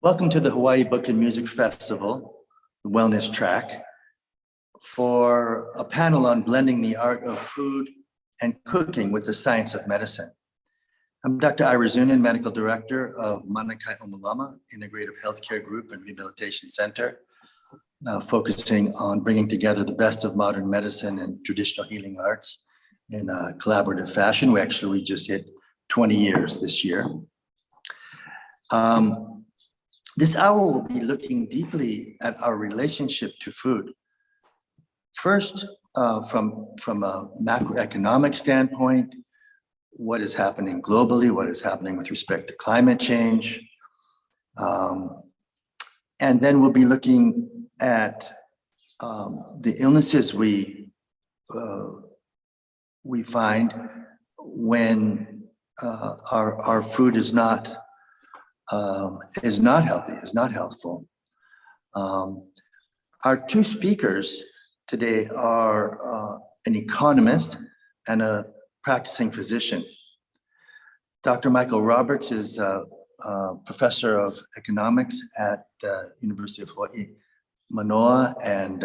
Welcome to the Hawaii Book and Music Festival, the Wellness Track, for a panel on blending the art of food and cooking with the science of medicine. I'm Dr. Ira Zunin, Medical Director of Manakai Malama Integrative Healthcare Group and Rehabilitation Center, focusing on bringing together the best of modern medicine and traditional healing arts in a collaborative fashion. We just hit 20 years this year. This hour will be looking deeply at our relationship to food. First, from a macroeconomic standpoint, what is happening globally, what is happening with respect to climate change. And then we'll be looking at the illnesses we find when our food is not healthy, is not healthful. Our two speakers today are an economist and a practicing physician. Dr. Michael Roberts is a professor of economics at the University of Hawaii, Manoa, and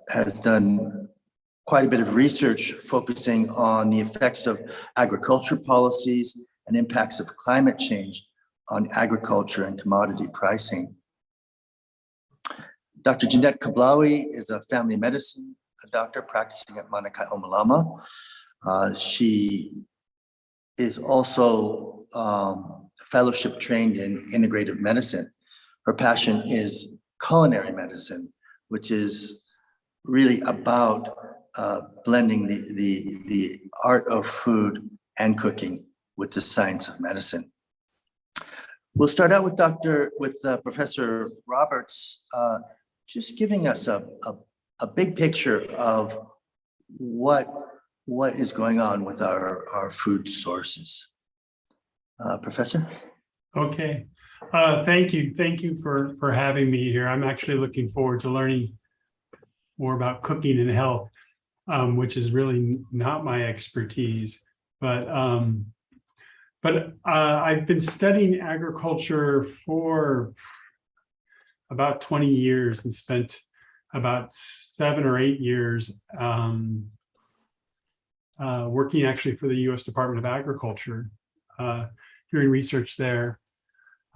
has done quite a bit of research focusing on the effects of agriculture policies and impacts of climate change on agriculture and commodity pricing. Dr. Jeannette Qablawi is a family medicine doctor practicing at Manakai Malama. She is also fellowship trained in integrative medicine. Her passion is culinary medicine, which is really about blending the art of food and cooking with the science of medicine. We'll start out with Professor Roberts, just giving us a big picture of what is going on with our food sources. Professor? Okay, thank you for having me here. I'm actually looking forward to learning more about cooking and health, which is really not my expertise, but I've been studying agriculture for about 20 years and spent about 7 or 8 years working actually for the U.S. Department of Agriculture, doing research there.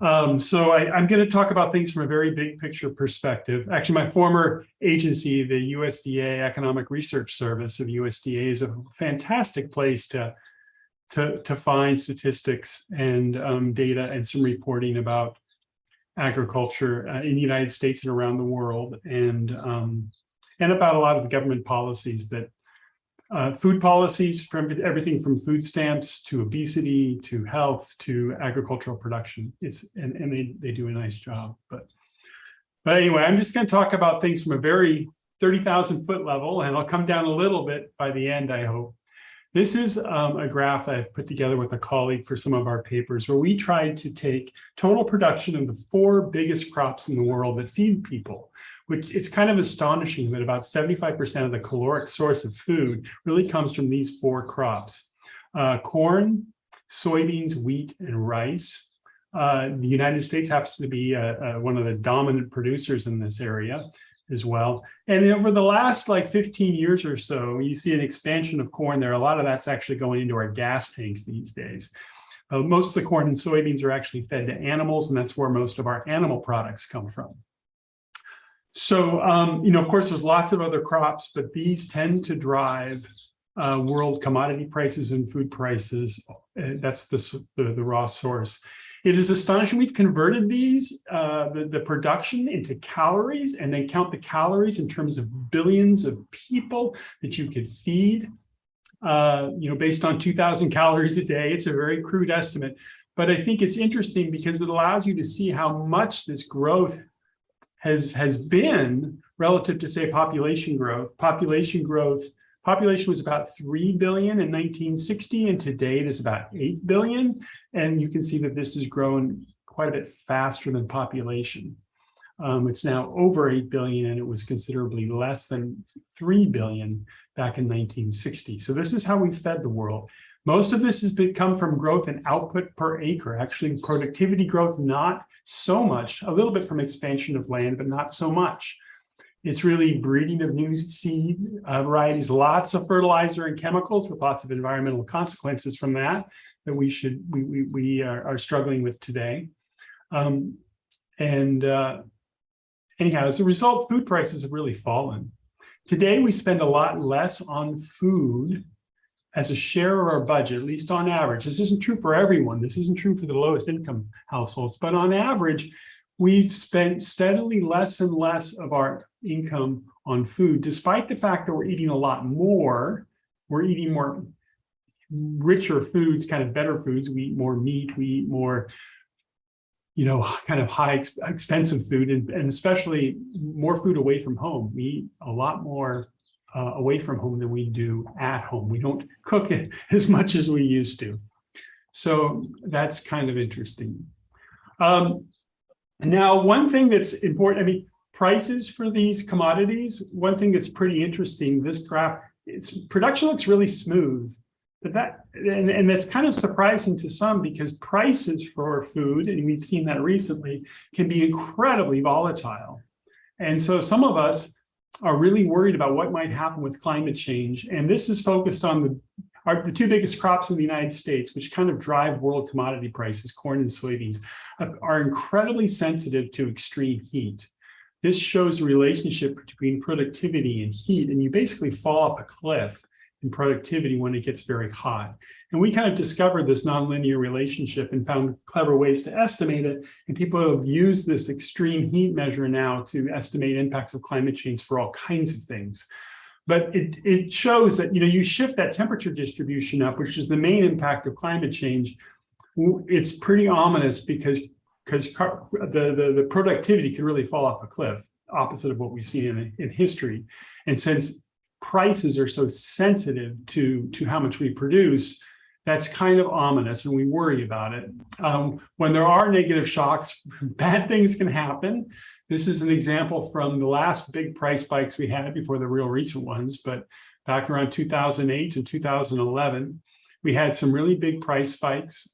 So I'm going to talk about things from a very big picture perspective. Actually, my former agency, the USDA Economic Research Service of USDA, is a fantastic place to find statistics and data and some reporting about agriculture in the United States and around the world, and about a lot of the government policies that food policies, from everything from food stamps to obesity to health to agricultural production. And they do a nice job. But anyway, I'm just going to talk about things from a very 30,000 foot level, and I'll come down a little bit by the end, I hope. This is a graph I've put together with a colleague for some of our papers, where we tried to take total production of the 4 biggest crops in the world that feed people, which it's kind of astonishing that about 75% of the caloric source of food really comes from these 4 crops: corn, soybeans, wheat, and rice. The United States happens to be one of the dominant producers in this area as well. And over the last 15 years or so, you see an expansion of corn there. A lot of that's actually going into our gas tanks these days. Most of the corn and soybeans are actually fed to animals, and that's where most of our animal products come from. So, of course, there's lots of other crops, but these tend to drive world commodity prices and food prices. That's the raw source. It is astonishing. We've converted these, the production, into calories, and they count the calories in terms of billions of people that you could feed, based on 2,000 calories a day. It's a very crude estimate, but I think it's interesting because it allows you to see how much this growth has been relative to, say, population growth. Population was about 3 billion in 1960, and today it is about 8 billion. And you can see that this has grown quite a bit faster than population. It's now over 8 billion, and it was considerably less than 3 billion back in 1960. So this is how we fed the world. Most of this has come from growth in output per acre, actually productivity growth, not so much, a little bit from expansion of land, but not so much. It's really breeding of new seed varieties, lots of fertilizer and chemicals with lots of environmental consequences from that we are struggling with today. Anyhow, as a result, food prices have really fallen. Today, we spend a lot less on food as a share of our budget, at least on average. This isn't true for everyone. This isn't true for the lowest income households, but on average, we've spent steadily less and less of our income on food, despite the fact that we're eating a lot more. We're eating more richer foods, kind of better foods. We eat more meat, we eat more, kind of high expensive food, and especially more food away from home. We eat a lot more away from home than we do at home. We don't cook it as much as we used to. So that's kind of interesting. Now, one thing that's important, prices for these commodities, one thing that's pretty interesting, this graph, production looks really smooth, but that's kind of surprising to some because prices for food, and we've seen that recently, can be incredibly volatile. And so some of us are really worried about what might happen with climate change. And this is focused on the two biggest crops in the United States, which kind of drive world commodity prices, corn and soybeans, are incredibly sensitive to extreme heat. This shows a relationship between productivity and heat, and you basically fall off a cliff in productivity when it gets very hot. And we kind of discovered this nonlinear relationship and found clever ways to estimate it. And people have used this extreme heat measure now to estimate impacts of climate change for all kinds of things. But it shows that, you shift that temperature distribution up, which is the main impact of climate change. It's pretty ominous because the productivity can really fall off a cliff, opposite of what we've seen in history. And since prices are so sensitive to how much we produce, that's kind of ominous, and we worry about it. When there are negative shocks, bad things can happen. This is an example from the last big price spikes we had before the real recent ones, but back around 2008 and 2011, we had some really big price spikes,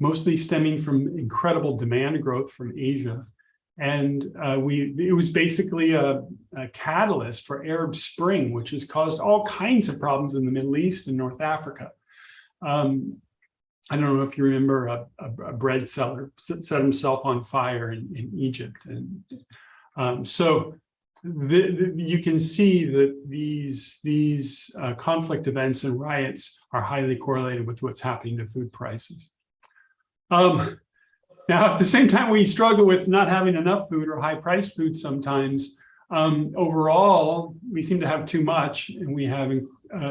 mostly stemming from incredible demand growth from Asia. And it was basically a catalyst for Arab Spring, which has caused all kinds of problems in the Middle East and North Africa. I don't know if you remember a bread seller set himself on fire in Egypt. And so you can see that these conflict events and riots are highly correlated with what's happening to food prices. Now, at the same time, we struggle with not having enough food or high-priced food sometimes. Overall, we seem to have too much, and we have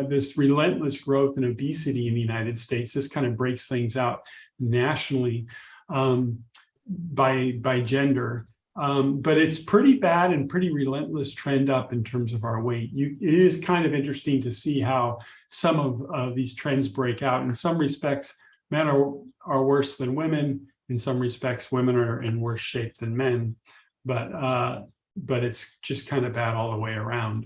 this relentless growth in obesity in the United States. This kind of breaks things out nationally by gender. But it's pretty bad and pretty relentless trend up in terms of our weight. It is kind of interesting to see how some of these trends break out. In some respects, men are worse than women. In some respects, women are in worse shape than men, but it's just kind of bad all the way around.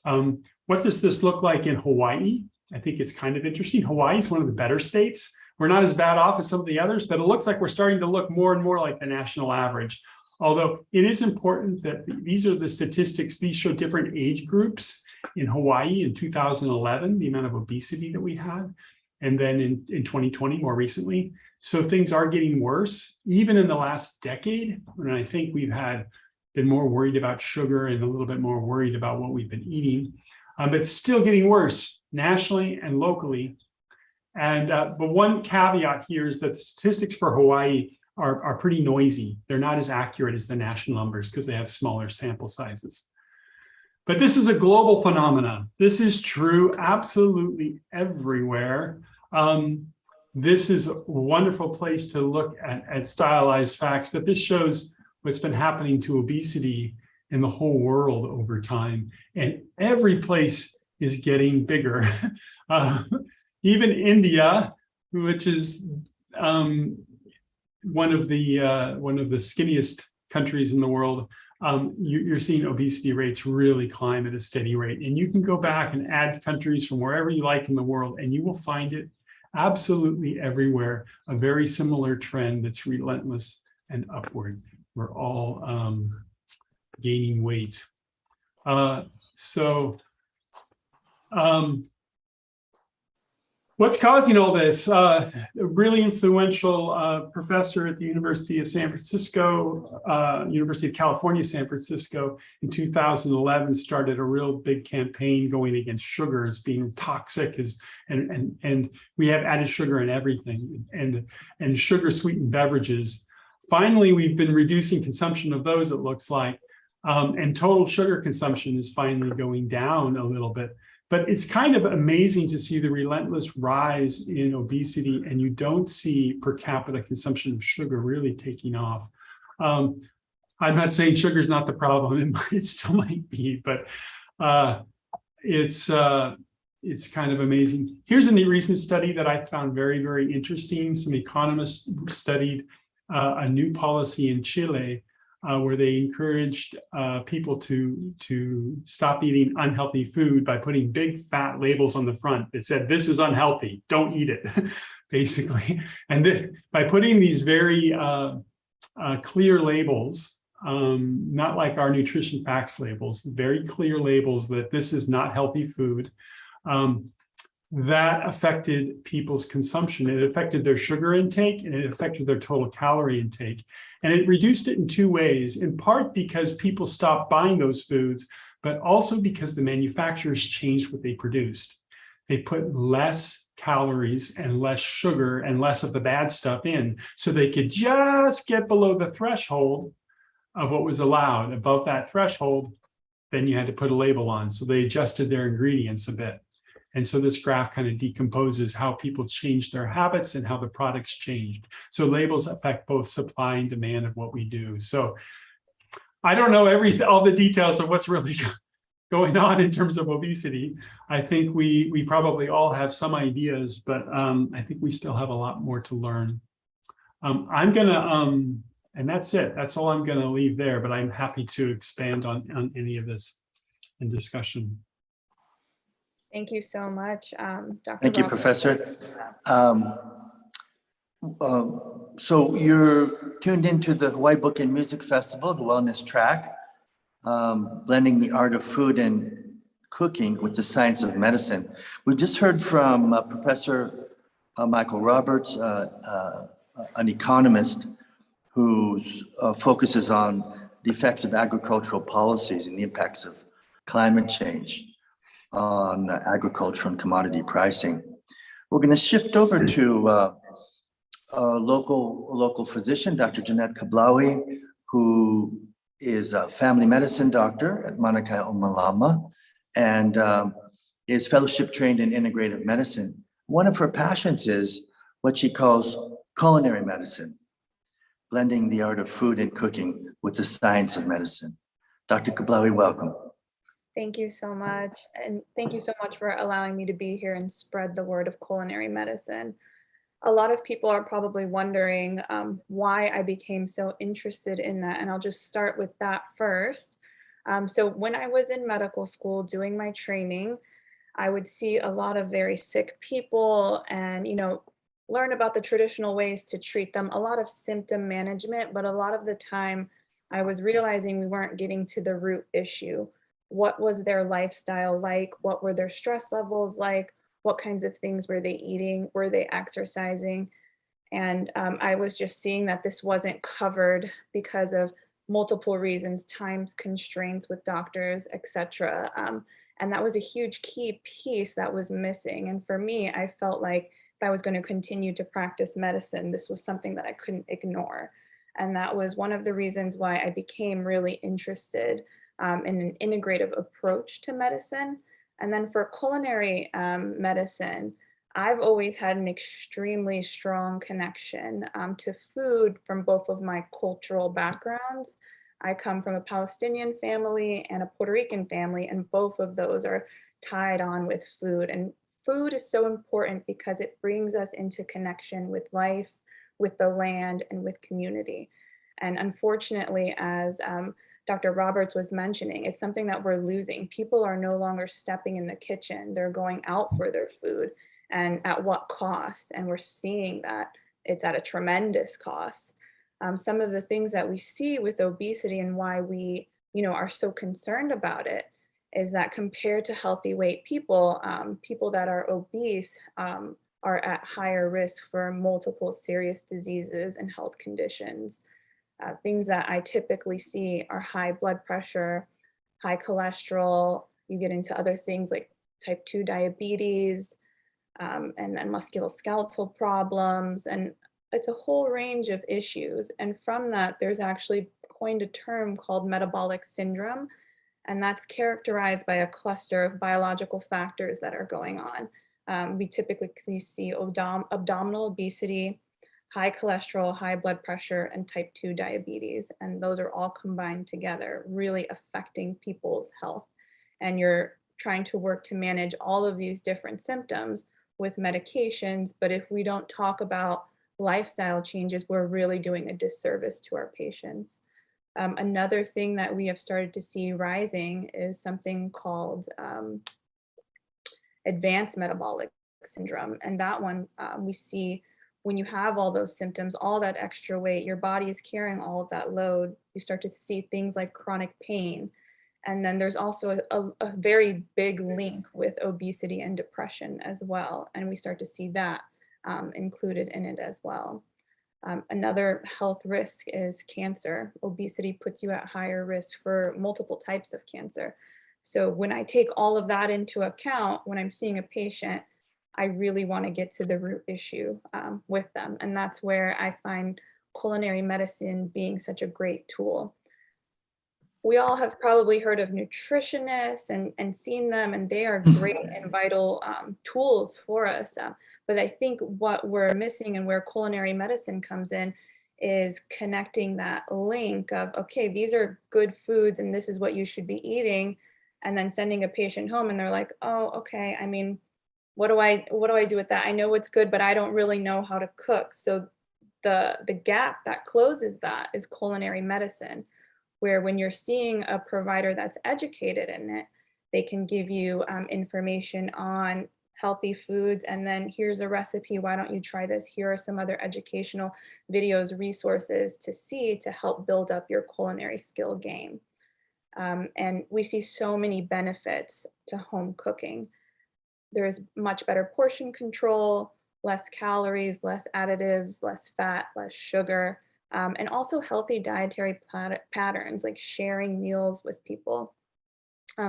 What does this look like in Hawaii? I think it's kind of interesting. Hawaii is one of the better states. We're not as bad off as some of the others, but it looks like we're starting to look more and more like the national average. Although it is important that these are the statistics, these show different age groups. In Hawaii in 2011, the amount of obesity that we had, and then in 2020, more recently. So things are getting worse, even in the last decade, when I think we've been more worried about sugar and a little bit more worried about what we've been eating. But it's still getting worse nationally and locally. And but one caveat here is that the statistics for Hawaii are pretty noisy. They're not as accurate as the national numbers because they have smaller sample sizes. But this is a global phenomenon. This is true absolutely everywhere. This is a wonderful place to look at stylized facts, but this shows what's been happening to obesity in the whole world over time. And every place is getting bigger. Even India, which is one of the skinniest countries in the world, you're seeing obesity rates really climb at a steady rate. And you can go back and add countries from wherever you like in the world, and you will find it absolutely everywhere, a very similar trend that's relentless and upward. We're all gaining weight. What's causing all this? A really influential professor at the University of San Francisco, University of California, San Francisco, in 2011 started a real big campaign going against sugar as being toxic, and we have added sugar in everything, and sugar sweetened beverages. Finally, we've been reducing consumption of those, it looks like, and total sugar consumption is finally going down a little bit. But it's kind of amazing to see the relentless rise in obesity, and you don't see per capita consumption of sugar really taking off. I'm not saying sugar is not the problem; it still might be, but it's kind of amazing. Here's a recent study that I found very, very interesting. Some economists studied a new policy in Chile, where they encouraged people to stop eating unhealthy food by putting big fat labels on the front that said, "This is unhealthy, don't eat it," basically. And by putting these very clear labels, not like our nutrition facts labels, very clear labels that this is not healthy food, that affected people's consumption. It affected their sugar intake, and it affected their total calorie intake. And it reduced it in two ways, in part because people stopped buying those foods, but also because the manufacturers changed what they produced. They put less calories and less sugar and less of the bad stuff in, so they could just get below the threshold of what was allowed. Above that threshold, then you had to put a label on. So they adjusted their ingredients a bit. And so this graph kind of decomposes how people changed their habits and how the products changed. So labels affect both supply and demand of what we do. So I don't know all the details of what's really going on in terms of obesity. I think we probably all have some ideas, but I think we still have a lot more to learn. I'm gonna, and that's it. That's all I'm gonna leave there, but I'm happy to expand on any of this in discussion. Thank you so much, Dr. Thank you, Roberts. Professor. So you're tuned into the Hawaii Book and Music Festival, the wellness track, blending the art of food and cooking with the science of medicine. We've just heard from Professor Michael Roberts, an economist who focuses on the effects of agricultural policies and the impacts of climate change on agriculture and commodity pricing. We're going to shift over to a local physician, Dr. Jeannette Qablawi, who is a family medicine doctor at Manakai o Malama and is fellowship trained in integrative medicine. One of her passions is what she calls culinary medicine, blending the art of food and cooking with the science of medicine. Dr. Qablawi, welcome. Thank you so much. And thank you so much for allowing me to be here and spread the word of culinary medicine. A lot of people are probably wondering why I became so interested in that. And I'll just start with that first. So when I was in medical school doing my training, I would see a lot of very sick people and, learn about the traditional ways to treat them, a lot of symptom management, but a lot of the time I was realizing we weren't getting to the root issue. What was their lifestyle like? What were their stress levels like? What kinds of things were they eating? Were they exercising? And I was just seeing that this wasn't covered because of multiple reasons, times constraints with doctors, etc. And that was a huge key piece that was missing. And for me, I felt like if I was going to continue to practice medicine, this was something that I couldn't ignore. And that was one of the reasons why I became really interested in an integrative approach to medicine. And then for culinary medicine, I've always had an extremely strong connection to food from both of my cultural backgrounds. I come from a Palestinian family and a Puerto Rican family, and both of those are tied on with food. And food is so important because it brings us into connection with life, with the land, and with community. And unfortunately, as Dr. Roberts was mentioning, it's something that we're losing. People are no longer stepping in the kitchen. They're going out for their food, and at what cost? And we're seeing that it's at a tremendous cost. Some of the things that we see with obesity and why we, are so concerned about it is that compared to healthy weight people, people that are obese are at higher risk for multiple serious diseases and health conditions. Things that I typically see are high blood pressure, high cholesterol. You get into other things like type 2 diabetes, and then musculoskeletal problems, and it's a whole range of issues. And from that, there's actually coined a term called metabolic syndrome, and that's characterized by a cluster of biological factors that are going on. We typically see abdominal obesity, high cholesterol, high blood pressure, and type 2 diabetes. And those are all combined together, really affecting people's health. And you're trying to work to manage all of these different symptoms with medications. But if we don't talk about lifestyle changes, we're really doing a disservice to our patients. Another thing that we have started to see rising is something called advanced metabolic syndrome. And that one we see when you have all those symptoms, all that extra weight, your body is carrying all of that load. You start to see things like chronic pain. And then there's also a very big link with obesity and depression as well. And we start to see that included in it as well. Another health risk is cancer. Obesity puts you at higher risk for multiple types of cancer. So when I take all of that into account, when I'm seeing a patient, I really want to get to the root issue with them. And that's where I find culinary medicine being such a great tool. We all have probably heard of nutritionists and seen them, and they are great and vital tools for us. But I think what we're missing and where culinary medicine comes in is connecting that link of, okay, these are good foods and this is what you should be eating. And then sending a patient home and they're like, oh, okay, I mean, what do I do with that? I know it's good, but I don't really know how to cook. So the gap that closes that is culinary medicine, where when you're seeing a provider that's educated in it, they can give you information on healthy foods, and then here's a recipe, why don't you try this? Here are some other educational videos, resources to see to help build up your culinary skill game. And we see so many benefits to home cooking. There's much better portion control, less calories, less additives, less fat, less sugar, and also healthy dietary patterns like sharing meals with people.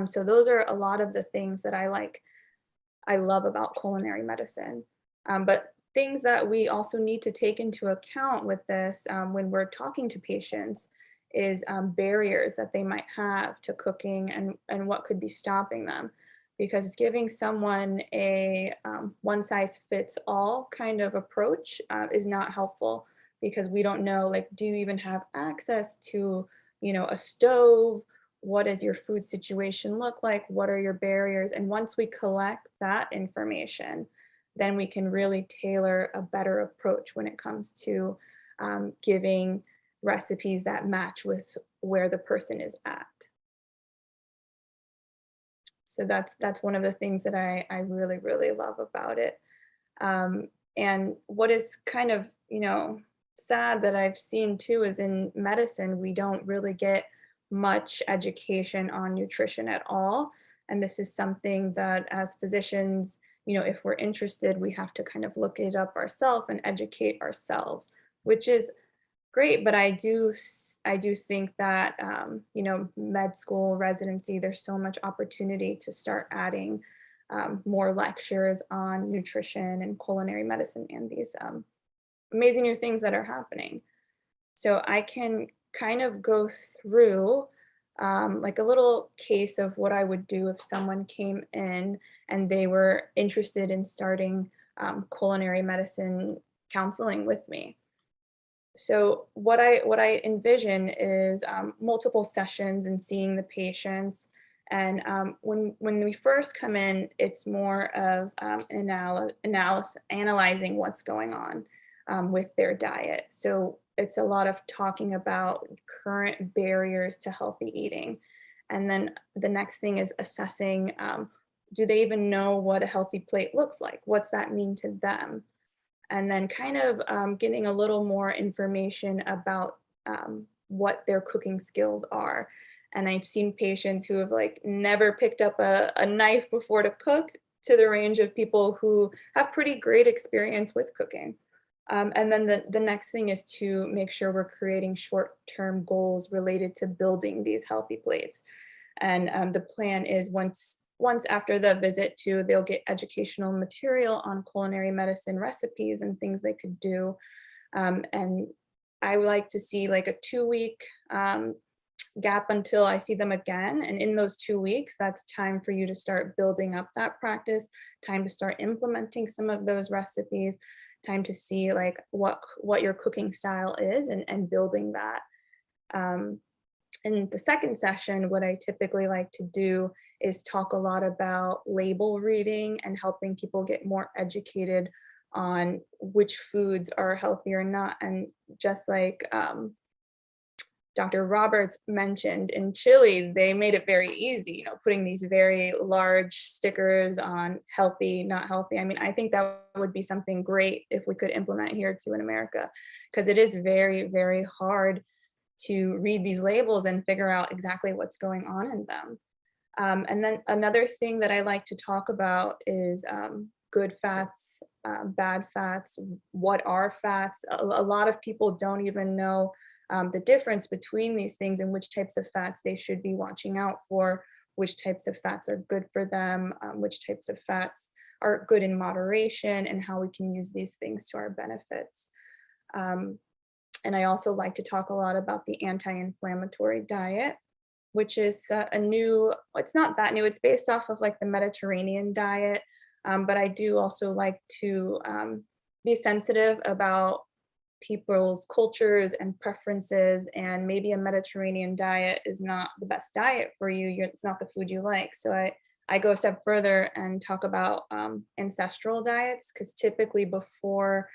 So those are a lot of the things that I love about culinary medicine. But things that we also need to take into account with this when we're talking to patients is barriers that they might have to cooking and what could be stopping them. Because giving someone a one-size-fits-all kind of approach is not helpful, because we don't know, like, do you even have access to, a stove? What does your food situation look like? What are your barriers? And once we collect that information, then we can really tailor a better approach when it comes to giving recipes that match with where the person is at. So that's one of the things that I really, really love about it. And what is kind of, sad that I've seen too is in medicine, we don't really get much education on nutrition at all. And this is something that as physicians, if we're interested, we have to kind of look it up ourselves and educate ourselves, which is great. But I do think that, med school, residency, there's so much opportunity to start adding more lectures on nutrition and culinary medicine and these amazing new things that are happening. So I can kind of go through like a little case of what I would do if someone came in and they were interested in starting culinary medicine counseling with me. So what I envision is multiple sessions and seeing the patients. And when we first come in, it's more of analyzing what's going on. with their diet. So it's a lot of talking about current barriers to healthy eating. And then the next thing is assessing, do they even know what a healthy plate looks like? What's that mean to them? And then kind of getting a little more information about what their cooking skills are. And I've seen patients who have like never picked up a knife before to cook, to the range of people who have pretty great experience with cooking. And then the next thing is to make sure we're creating short-term goals related to building these healthy plates. And the plan is once after the visit too, they'll get educational material on culinary medicine recipes and things they could do. And I would like to see like a 2-week gap until I see them again. And in those 2 weeks, that's time for you to start building up that practice, time to start implementing some of those recipes, time to see like what your cooking style is and building that. In the second session, what I typically like to do is talk a lot about label reading and helping people get more educated on which foods are healthy or not. And just like Dr. Roberts mentioned, in Chile, they made it very easy, putting these very large stickers on healthy, not healthy. I mean, I think that would be something great if we could implement here too in America, because it is very, very hard to read these labels and figure out exactly what's going on in them. And then another thing that I like to talk about is good fats, bad fats, what are fats. A lot of people don't even know the difference between these things and which types of fats they should be watching out for, which types of fats are good for them, which types of fats are good in moderation, and how we can use these things to our benefits. And I also like to talk a lot about the anti-inflammatory diet, which is it's not that new, it's based off of like the Mediterranean diet, but I do also like to be sensitive about people's cultures and preferences, and maybe a Mediterranean diet is not the best diet for you, it's not the food you like. So I go a step further and talk about ancestral diets, because typically before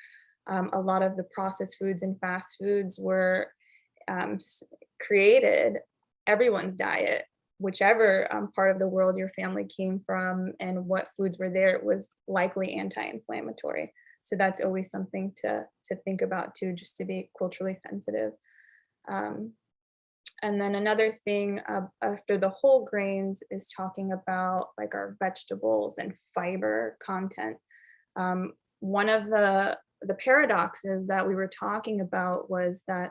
a lot of the processed foods and fast foods were created, everyone's diet, whichever part of the world your family came from and what foods were there, was likely anti-inflammatory. So that's always something to think about too, just to be culturally sensitive. And then another thing after the whole grains is talking about like our vegetables and fiber content. One of the paradoxes that we were talking about was that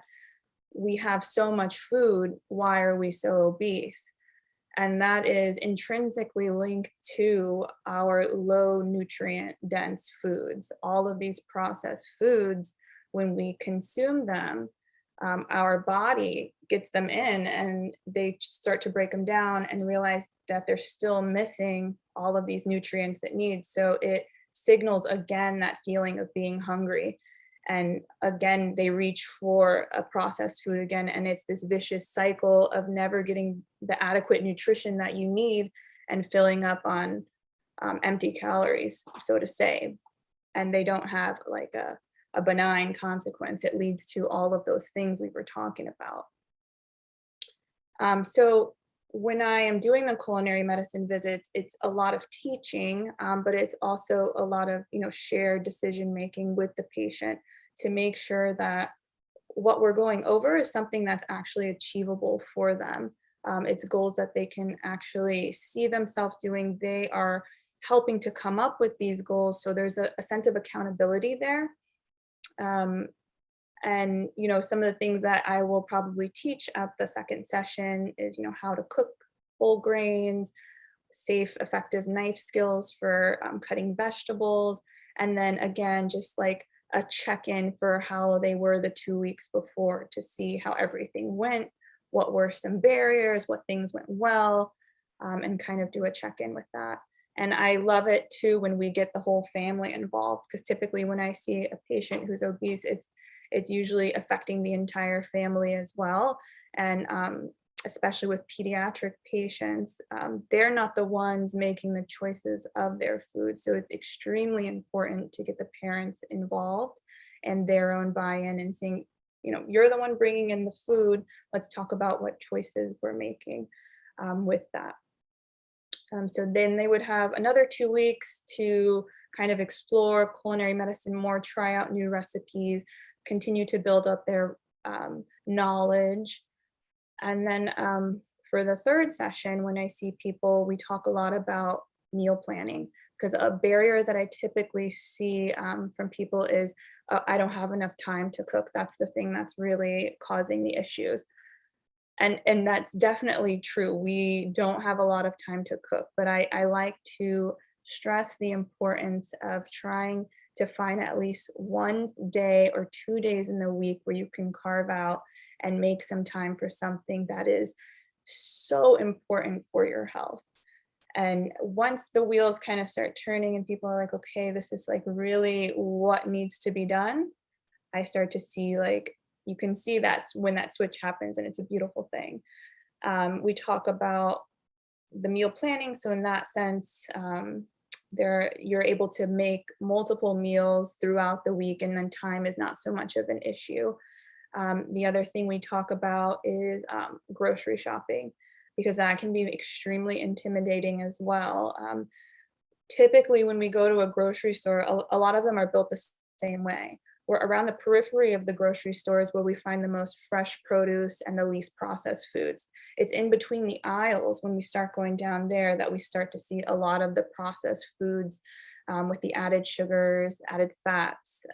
we have so much food, why are we so obese? And that is intrinsically linked to our low nutrient dense foods. All of these processed foods, when we consume them, our body gets them in and they start to break them down and realize that they're still missing all of these nutrients it needs. So it signals again that feeling of being hungry. And again, they reach for a processed food again, and it's this vicious cycle of never getting the adequate nutrition that you need and filling up on empty calories, so to say. And they don't have like a benign consequence. It leads to all of those things we were talking about. So when I am doing the culinary medicine visits, it's a lot of teaching, but it's also a lot of shared decision making with the patient to make sure that what we're going over is something that's actually achievable for them. It's goals that they can actually see themselves doing. They are helping to come up with these goals, so there's a sense of accountability there. And some of the things that I will probably teach at the second session is how to cook whole grains, safe, effective knife skills for cutting vegetables, and then again, just like a check-in for how they were the 2 weeks before to see how everything went, what were some barriers, what things went well, and kind of do a check-in with that. And I love it too when we get the whole family involved, because typically when I see a patient who's obese, it's usually affecting the entire family as well. And especially with pediatric patients, they're not the ones making the choices of their food. So it's extremely important to get the parents involved and their own buy-in and saying, you're the one bringing in the food. Let's talk about what choices we're making with that. So then they would have another 2 weeks to kind of explore culinary medicine more, try out new recipes, continue to build up their knowledge. And then for the third session, when I see people, we talk a lot about meal planning, because a barrier that I typically see from people is, I don't have enough time to cook. That's the thing that's really causing the issues. And that's definitely true. We don't have a lot of time to cook, but I like to stress the importance of trying to find at least 1 day or 2 days in the week where you can carve out and make some time for something that is so important for your health. And once the wheels kind of start turning and people are like, okay, this is like really what needs to be done, I start to see, like, you can see that's when that switch happens, and it's a beautiful thing. We talk about the meal planning. So in that sense, you're able to make multiple meals throughout the week, and then time is not so much of an issue. The other thing we talk about is grocery shopping, because that can be extremely intimidating as well. Typically, when we go to a grocery store, a lot of them are built the same way. We're around the periphery of the grocery stores where we find the most fresh produce and the least processed foods. It's in between the aisles when we start going down there that we start to see a lot of the processed foods with the added sugars, added fats,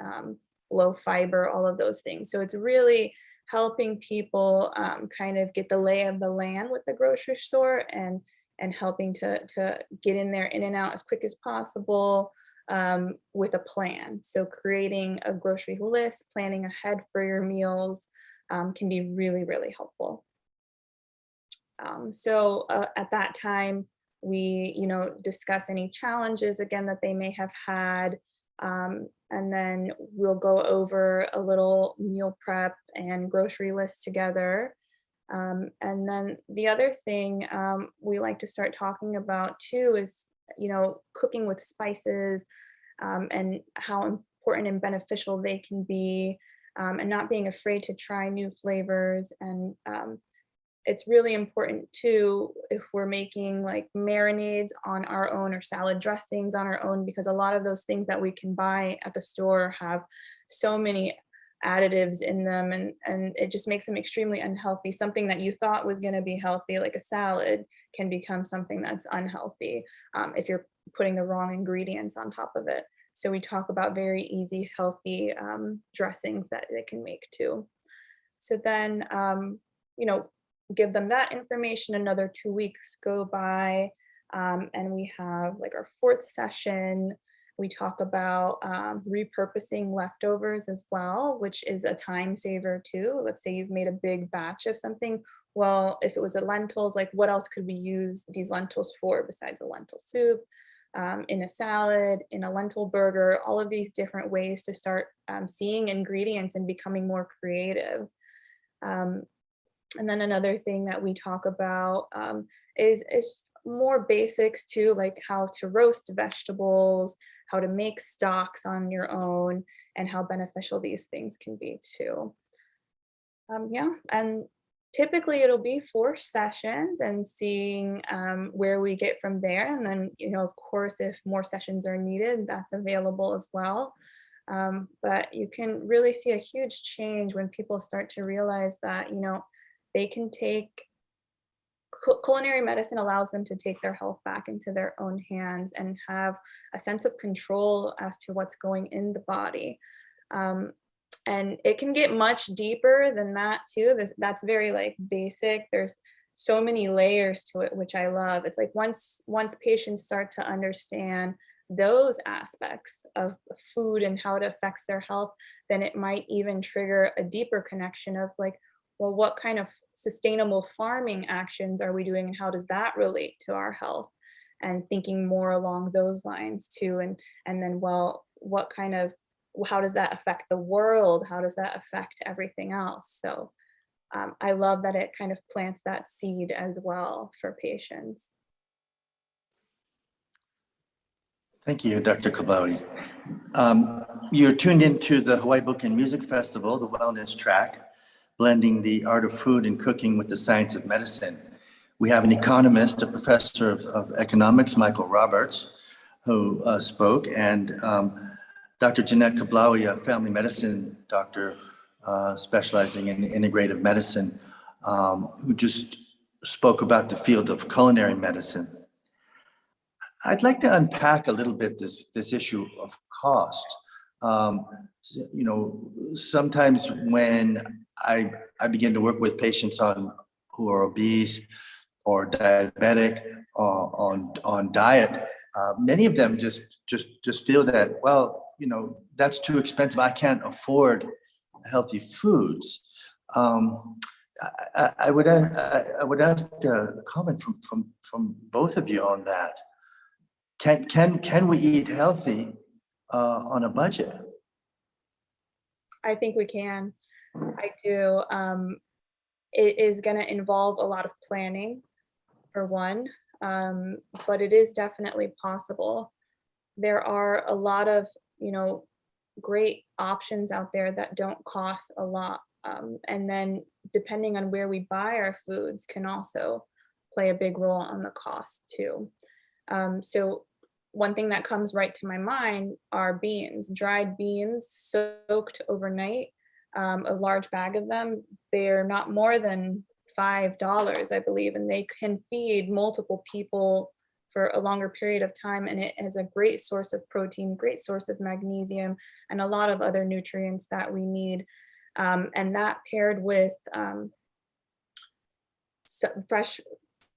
low fiber, all of those things. So it's really helping people kind of get the lay of the land with the grocery store, and helping to get in there, in and out as quick as possible, with a plan. So creating a grocery list, planning ahead for your meals can be really, really helpful. So at that time, we, discuss any challenges again that they may have had. And then we'll go over a little meal prep and grocery list together. And then the other thing we like to start talking about too is, cooking with spices, and how important and beneficial they can be, and not being afraid to try new flavors. And it's really important too, if we're making like marinades on our own or salad dressings on our own, because a lot of those things that we can buy at the store have so many additives in them, and it just makes them extremely unhealthy. Something that you thought was going to be healthy, like a salad, can become something that's unhealthy if you're putting the wrong ingredients on top of it. So we talk about very easy, healthy dressings that they can make too. So then, give them that information. Another 2 weeks go by, and we have like our fourth session. We talk about repurposing leftovers as well, which is a time saver too. Let's say you've made a big batch of something. Well, if it was the lentils, like what else could we use these lentils for besides a lentil soup, in a salad, in a lentil burger, all of these different ways to start seeing ingredients and becoming more creative. And then another thing that we talk about is more basics too, like how to roast vegetables, how to make stocks on your own, and how beneficial these things can be too. And typically it'll be 4 sessions, and seeing where we get from there. And then, of course, if more sessions are needed, that's available as well. But you can really see a huge change when people start to realize that, they can take culinary medicine allows them to take their health back into their own hands and have a sense of control as to what's going in the body. And it can get much deeper than that too. That's very like basic. There's so many layers to it, which I love. It's like once patients start to understand those aspects of food and how it affects their health, then it might even trigger a deeper connection of like, well, what kind of sustainable farming actions are we doing, and how does that relate to our health? And thinking more along those lines too. And then, well, how does that affect the world? How does that affect everything else? So I love that it kind of plants that seed as well for patients. Thank you, Dr. Qablawi. You're tuned into the Hawaii Book and Music Festival, the wellness track, blending the art of food and cooking with the science of medicine. We have an economist, a professor of economics, Michael Roberts, who spoke, and Dr. Jeannette Qablawi, a family medicine doctor specializing in integrative medicine, who just spoke about the field of culinary medicine. I'd like to unpack a little bit this issue of cost. You know, sometimes when I begin to work with patients who are obese or diabetic on diet, many of them just feel that, well, you know, that's too expensive. I can't afford healthy foods. I would ask a comment from both of you on that. Can we eat healthy on a budget? I think we can. I do. It is going to involve a lot of planning, for one, but it is definitely possible. There are a lot of, you know, great options out there that don't cost a lot. And then depending on where we buy our foods can also play a big role on the cost too. So one thing that comes right to my mind are beans, dried beans soaked overnight, a large bag of them. They're not more than $5, I believe, and they can feed multiple people for a longer period of time. And it has a great source of protein, great source of magnesium, and a lot of other nutrients that we need. And that paired with fresh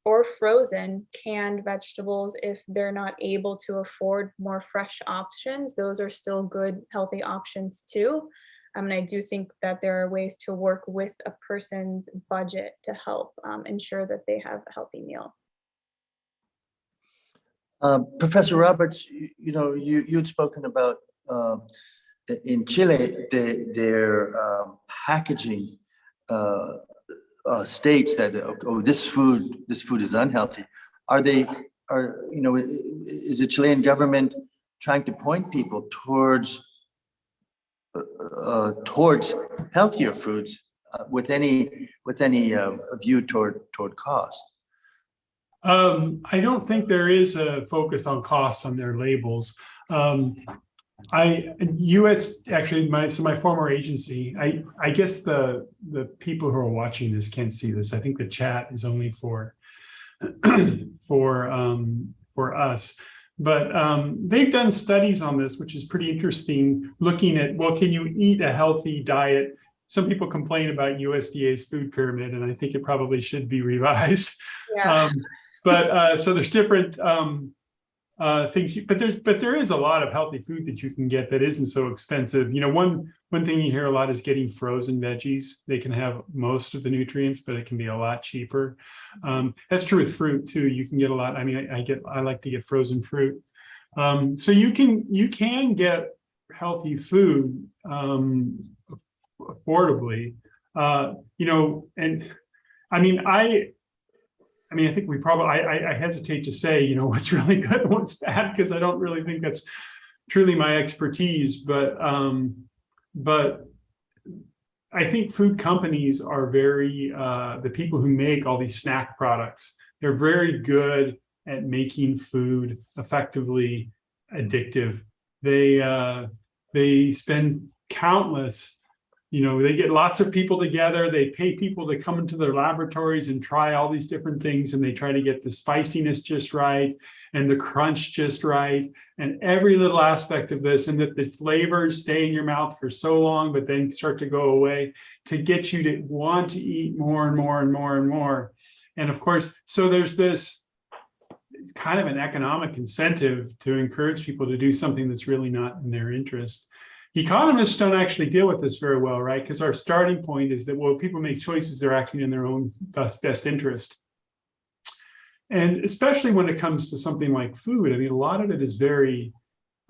or frozen canned vegetables, if they're not able to afford more fresh options, those are still good, healthy options too. And I do think that there are ways to work with a person's budget to help ensure that they have a healthy meal. Professor Roberts, you know, you'd spoken about in Chile, their packaging states that, oh, this food is unhealthy. Is the Chilean government trying to point people towards healthier foods with any view toward cost? I don't think there is a focus on cost on their labels. US actually, my former agency, I guess the people who are watching this can't see this. I think the chat is only for us, but they've done studies on this, which is pretty interesting, looking at, well, can you eat a healthy diet? Some people complain about USDA's food pyramid, and I think it probably should be revised. Yeah. So there's different things, but there is a lot of healthy food that you can get that isn't so expensive. You know, one thing you hear a lot is getting frozen veggies. They can have most of the nutrients, but it can be a lot cheaper. That's true with fruit too. You can get a lot. I mean, I like to get frozen fruit. So you can get healthy food affordably. You know, and I mean, I think we probably, I hesitate to say, you know, what's really good and what's bad, because I don't really think that's truly my expertise. But I think food companies are very, the people who make all these snack products, they're very good at making food effectively addictive. They spend countless, you know, they get lots of people together, they pay people to come into their laboratories and try all these different things, and they try to get the spiciness just right and the crunch just right and every little aspect of this, and that the flavors stay in your mouth for so long but then start to go away to get you to want to eat more and more and more and more. And of course, so there's this kind of an economic incentive to encourage people to do something that's really not in their interest. Economists don't actually deal with this very well, right? Because our starting point is that, well, people make choices, they're acting in their own best interest. And especially when it comes to something like food, I mean, a lot of it is very,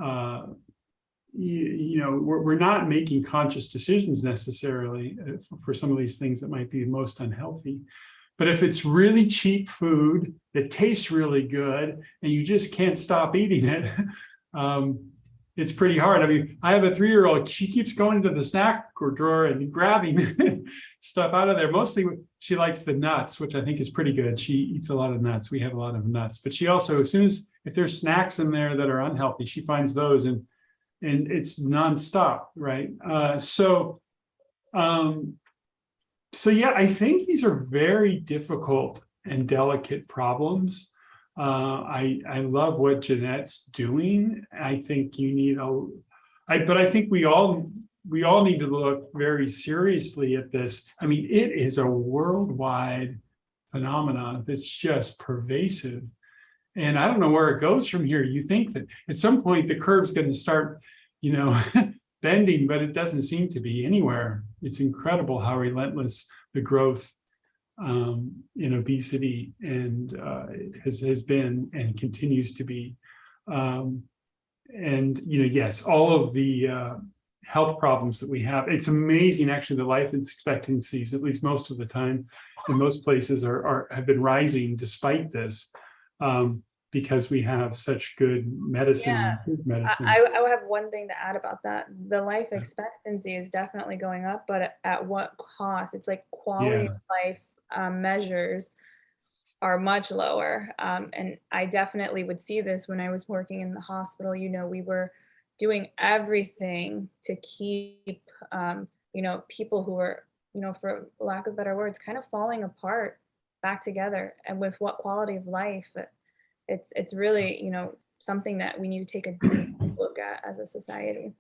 you know, we're not making conscious decisions necessarily for some of these things that might be most unhealthy. But if it's really cheap food that tastes really good and you just can't stop eating it, it's pretty hard. I mean, I have a 3-year-old. She keeps going to the snack drawer and grabbing stuff out of there. Mostly she likes the nuts, which I think is pretty good. She eats a lot of nuts. We have a lot of nuts, but she also, as soon as, if there's snacks in there that are unhealthy, she finds those, and it's nonstop, right? So yeah, I think these are very difficult and delicate problems. I love what Jeanette's doing. I think you need but I think we all need to look very seriously at this. I mean, it is a worldwide phenomenon that's just pervasive. And I don't know where it goes from here. You think that at some point the curve's going to start, bending, but it doesn't seem to be anywhere. It's incredible how relentless the growth in obesity and has been and continues to be. Yes, all of the health problems that we have. It's amazing, actually, the life expectancies, at least most of the time, in most places have been rising despite this, because we have such good medicine. Yeah. Good medicine. I would have one thing to add about that. The life expectancy is definitely going up, but at what cost? It's like quality of life measures are much lower. And I definitely would see this when I was working in the hospital. We were doing everything to keep, people who were, for lack of better words, kind of falling apart back together, and with what quality of life. It's really, something that we need to take a deep look at as a society.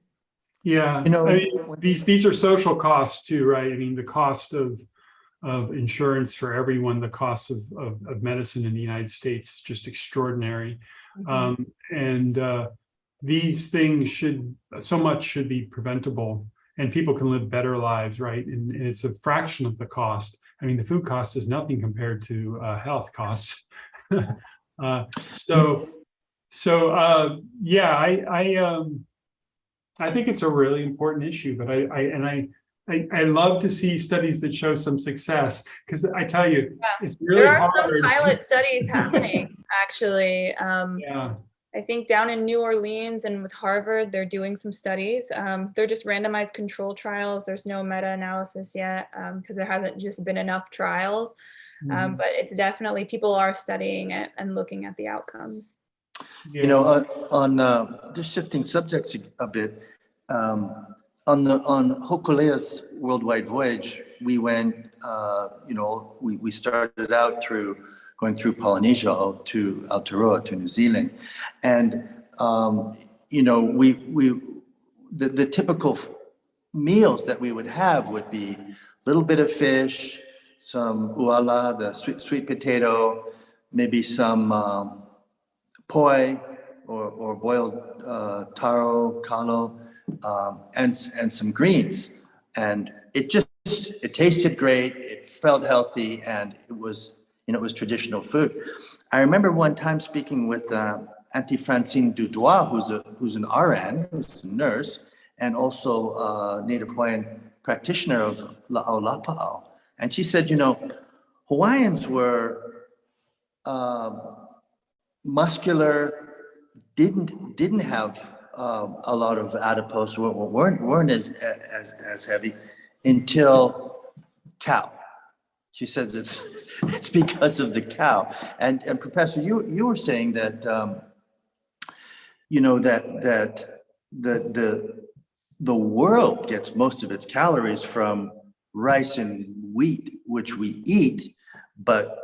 Yeah, I mean, these are social costs too, right? I mean, the cost of insurance for everyone, the cost of medicine in the United States is just extraordinary. Mm-hmm. These things so much should be preventable, and people can live better lives, right? And it's a fraction of the cost. I mean, the food cost is nothing compared to health costs. I think it's a really important issue, but I love to see studies that show some success, because I tell you, it's really hard. There are some pilot studies happening, actually. I think down in New Orleans and with Harvard, they're doing some studies. They're just randomized control trials. There's no meta-analysis yet, because there hasn't just been enough trials. But it's definitely, people are studying it and looking at the outcomes. On just shifting subjects a bit, on Hokulea's worldwide voyage, we went, we started out going through Polynesia to Aotearoa, to New Zealand, and the typical meals that we would have would be a little bit of fish, some uala, the sweet potato, maybe some poi or boiled taro, kalo, and some greens. And it tasted great, it felt healthy, and it was traditional food. I remember one time speaking with Auntie Francine Dudois, who's an RN, who's a nurse, and also a Native Hawaiian practitioner of La'aulapa'au. And she said, Hawaiians were muscular, didn't have a lot of adipose, weren't as heavy until cow. She says it's because of the cow. And Professor, you were saying that that the world gets most of its calories from rice and wheat, which we eat, but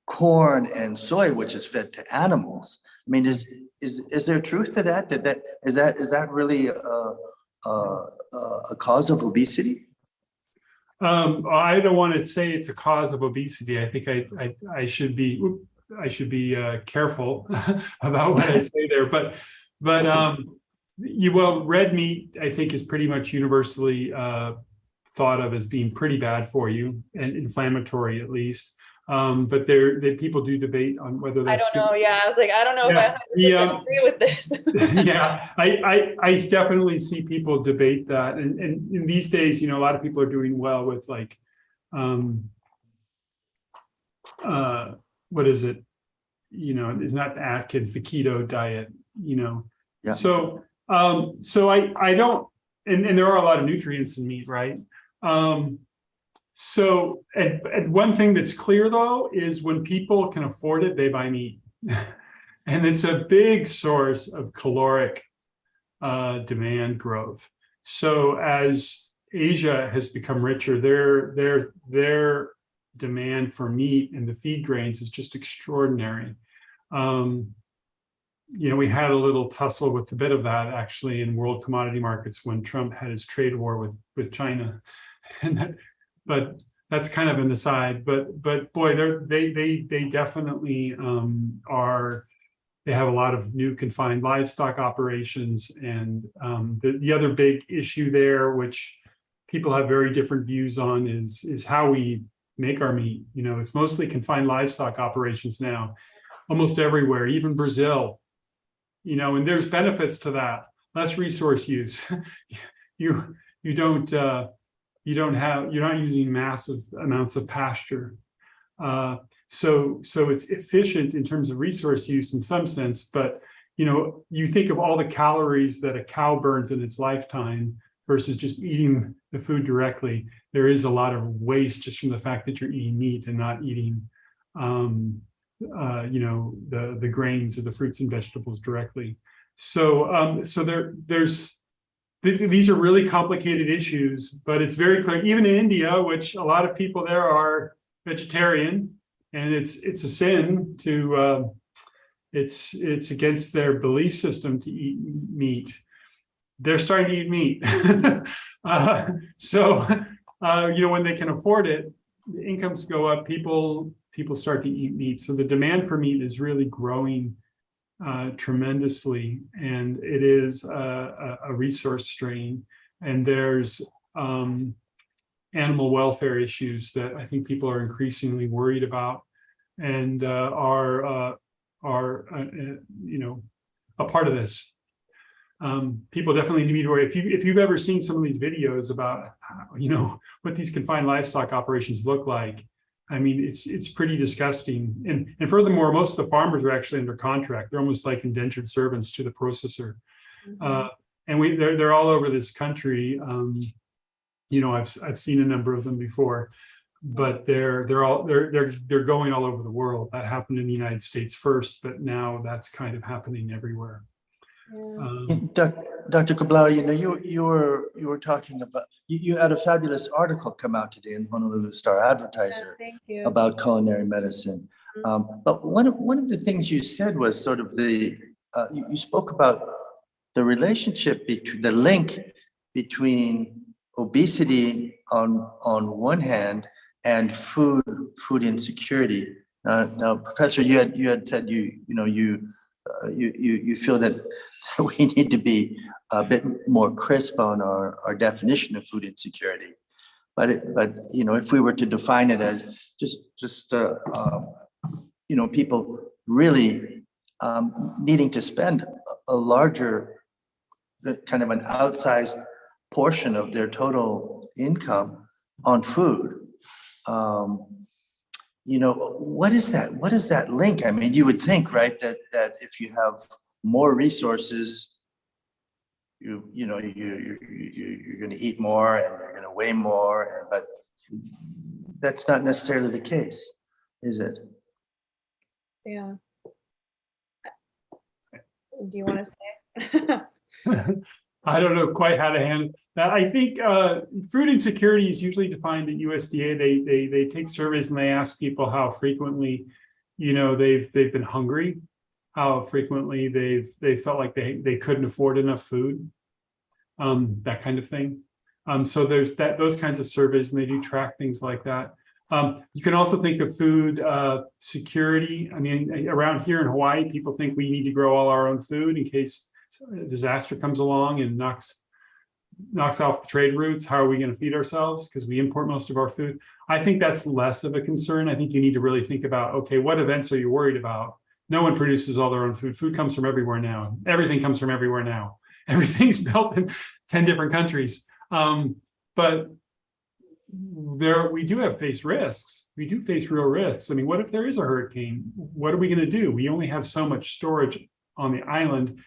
corn and soy, which is fed to animals. I mean, is there truth to that? Is that really a cause of obesity? I don't want to say it's a cause of obesity. I think I should be careful about what I say there. But red meat, I think, is pretty much universally thought of as being pretty bad for you and inflammatory, at least. But people do debate on whether that's. I don't know. Yeah, I was like, I don't know if I 100% agree with this. Yeah, I definitely see people debate that, and in these days, a lot of people are doing well with like, what is it? It's not the Atkins, the keto diet. Yeah. So I don't, and there are a lot of nutrients in meat, right? So and one thing that's clear though is when people can afford it, they buy meat. And it's a big source of caloric demand growth. So as Asia has become richer, their demand for meat and the feed grains is just extraordinary. We had a little tussle with a bit of that actually in world commodity markets when Trump had his trade war with China, but that's kind of an aside. But boy, they definitely are. They have a lot of new confined livestock operations, and the other big issue there, which people have very different views on, is how we make our meat. It's mostly confined livestock operations now, almost everywhere, even Brazil. And there's benefits to that. Less resource use. You're not using massive amounts of pasture. So it's efficient in terms of resource use in some sense, but you think of all the calories that a cow burns in its lifetime versus just eating the food directly. There is a lot of waste just from the fact that you're eating meat and not eating the grains or the fruits and vegetables directly. So these are really complicated issues, but it's very clear, even in India, which a lot of people there are vegetarian, and it's a sin to it's against their belief system to eat meat. They're starting to eat meat. When they can afford it, the incomes go up, people start to eat meat. So the demand for meat is really growing tremendously, and it is a resource strain. And there's animal welfare issues that I think people are increasingly worried about, and are a part of this. People definitely need to be worried. If you've ever seen some of these videos about what these confined livestock operations look like, I mean, it's pretty disgusting. And furthermore, most of the farmers are actually under contract. They're almost like indentured servants to the processor. Mm-hmm. And they're all over this country. I've seen a number of them before, but they're going all over the world. That happened in the United States first, but now that's kind of happening everywhere. Dr. Qablawi, you were talking about, you had a fabulous article come out today in Honolulu Star Advertiser about culinary medicine. Mm-hmm. But one of the things you said was sort of you spoke about the relationship between the link between obesity on one hand and food insecurity. Now, Professor, you had said you feel that we need to be a bit more crisp on our definition of food insecurity, but if we were to define it as just people really needing to spend a larger, kind of an outsized portion of their total income on food. What is that? What is that link? I mean, you would think, right, that if you have more resources, you're going to eat more and you're going to weigh more, but that's not necessarily the case, is it? Yeah. Do you want to say? I don't know quite how to handle that. I think food insecurity is usually defined at USDA. They take surveys and they ask people how frequently, they've been hungry, how frequently they felt like they couldn't afford enough food, that kind of thing. So there's those kinds of surveys, and they do track things like that. You can also think of food security. I mean, around here in Hawaii, people think we need to grow all our own food in case a disaster comes along and knocks off the trade routes. How are we going to feed ourselves? Because we import most of our food. I think that's less of a concern. I think you need to really think about, okay, what events are you worried about? No one produces all their own food. Food comes from everywhere now. Everything comes from everywhere now. Everything's built in 10 different countries. But we do face risks. We do face real risks. I mean, what if there is a hurricane? What are we going to do? We only have so much storage on the island,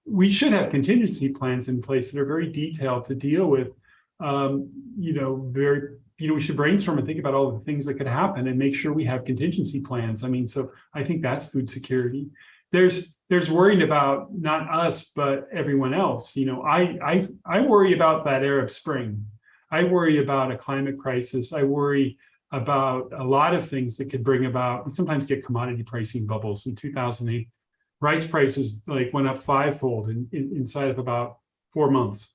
we should have contingency plans in place that are very detailed to deal with, we should brainstorm and think about all the things that could happen and make sure we have contingency plans. I mean, so I think that's food security. There's worrying about not us, but everyone else. I worry about that Arab Spring. I worry about a climate crisis. I worry about a lot of things that could bring about, we sometimes get commodity pricing bubbles. In 2008, rice prices went up fivefold inside of about 4 months.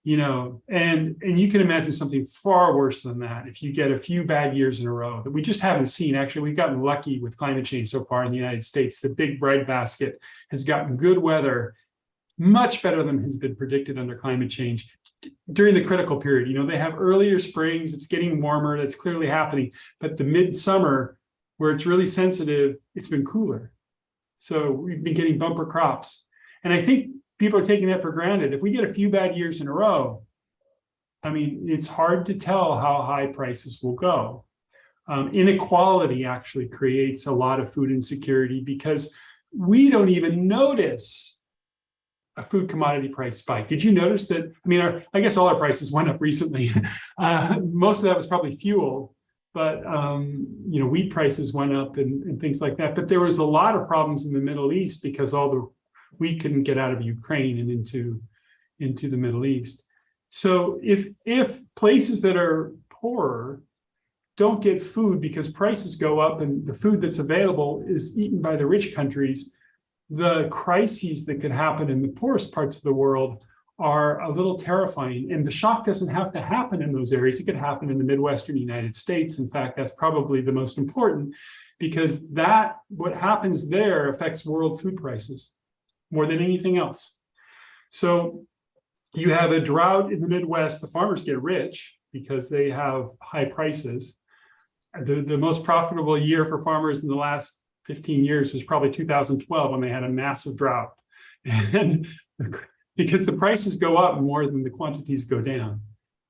And you can imagine something far worse than that if you get a few bad years in a row that we just haven't seen. Actually, we've gotten lucky with climate change so far in the United States. The big breadbasket has gotten good weather, much better than has been predicted under climate change during the critical period. They have earlier springs, it's getting warmer, that's clearly happening. But the midsummer, where it's really sensitive, it's been cooler. So we've been getting bumper crops. And I think people are taking that for granted. If we get a few bad years in a row, I mean, it's hard to tell how high prices will go. Inequality actually creates a lot of food insecurity because we don't even notice a food commodity price spike. Did you notice that? I mean, I guess all our prices went up recently. Most of that was probably fuel, but wheat prices went up and things like that. But there was a lot of problems in the Middle East because all the wheat couldn't get out of Ukraine and into the Middle East. So if places that are poorer don't get food because prices go up and the food that's available is eaten by the rich countries, the crises that could happen in the poorest parts of the world are a little terrifying. And the shock doesn't have to happen in those areas. It could happen in the Midwestern United States. In fact, that's probably the most important because what happens there affects world food prices more than anything else. So you have a drought in the Midwest, the farmers get rich because they have high prices. The most profitable year for farmers in the last 15 years was probably 2012 when they had a massive drought. And because the prices go up more than the quantities go down.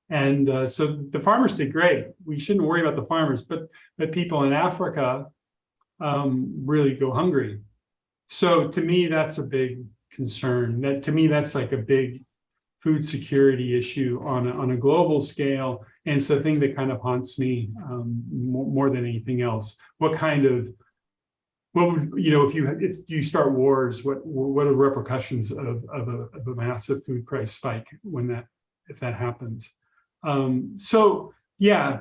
And so the farmers did great. We shouldn't worry about the farmers, but people in Africa really go hungry. So to me, that's a big concern. To me, that's like a big food security issue on a global scale. And it's the thing that kind of haunts me more than anything else. If you start wars, what are the repercussions of a massive food price spike if that happens? So yeah,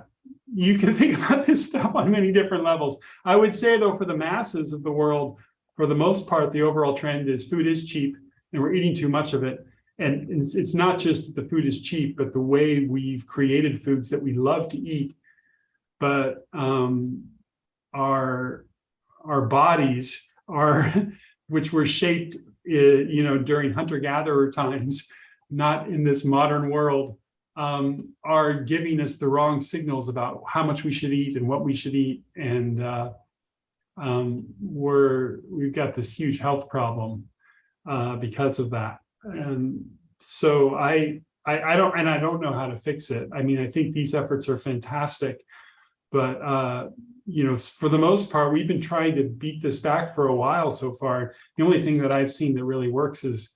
you can think about this stuff on many different levels. I would say though, for the masses of the world, for the most part, the overall trend is food is cheap and we're eating too much of it. And it's not just that the food is cheap, but the way we've created foods that we love to eat, but our bodies which were shaped, during hunter-gatherer times, not in this modern world, are giving us the wrong signals about how much we should eat and what we should eat. And we've got this huge health problem because of that. And so I don't know how to fix it. I mean, I think these efforts are fantastic, but for the most part, we've been trying to beat this back for a while so far. The only thing that I've seen that really works is,